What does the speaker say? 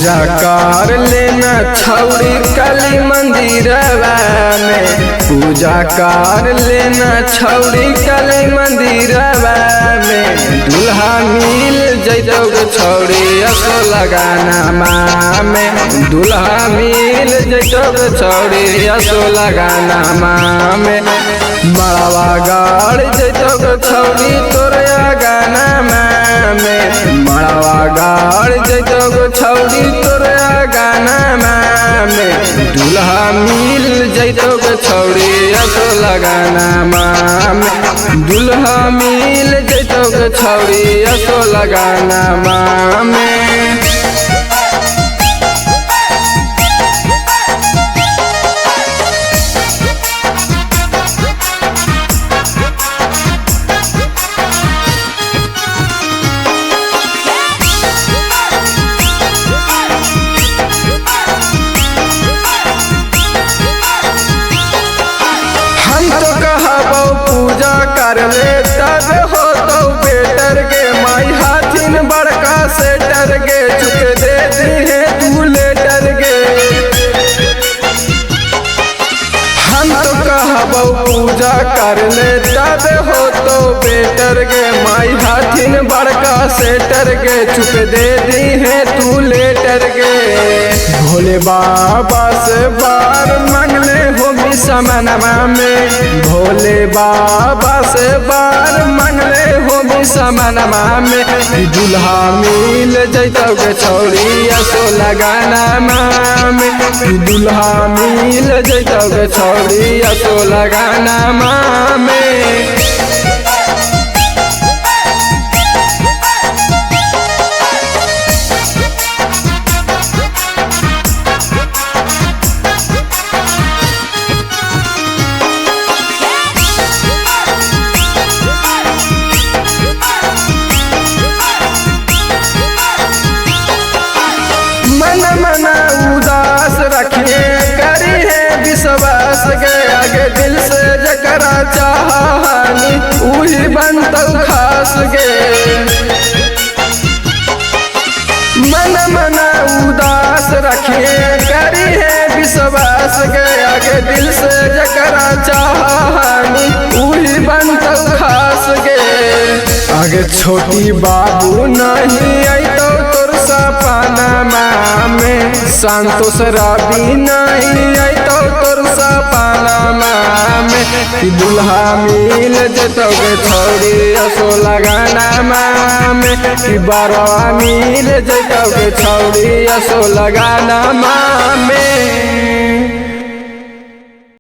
पूजा कर लेना छौड़ी काली मंदिरवा में, पूजा कर लेना छौड़ी काली मंदिरवा में। दुल्हा मिल जैतो गे छौड़ी असो लगाना माँ में, दुल्हा मिल जैतो गे छौड़ी असो लगाना माँ में। मड़वा गाड़ जैतो गे छौड़ी तोरा गाना माँ में, मड़वा गाड़ जैतो गे छौड़ी तोरा गाना माँ में। दुल्हा मिल जैतो गे छौड़ी असो लगाना माँ में, दुल्हा मिल जैतो गे छौड़ी असो लगाना माँ में। पूजा कर ले तब हो तो बेटर के माई हाथिन बड़का सेटर के, चुक दे दी है तू लेटर के। हम तो कहबो पूजा कर ले तब हो तो बेटर के माई हाथिन बड़का सेटर के, चुक दे दी है तू लेटर के। भोले बाबा से बार मंगले हो समनमा में, भोले बाबा से बार मंगले हो समनमा में। दुल्हा मिल जैतो गे छौड़ी असो लगाना माँ में, दुल्हा मिल जैतो गे छौड़ी असो लगाना माँ में। मन उदास रखिए करी है विश्वास के, आगे दिल से जकरा चाहानी उही बनतो खास गे। मन उदास रखिए करी है विश्वास के, आगे दिल से जकरा चाहानी उही बनतो खास गे। आगे छोटी बाबू नहीं आइतो तोर सपना माँ में, संतोष रवि नहीं आइतो तोर सपना माँ में। दुल्हा मिल जैतो गे छौड़ी असो लगाना माँ में, बरवा मिल जैतो गे छौड़ी असो लगाना माँ में।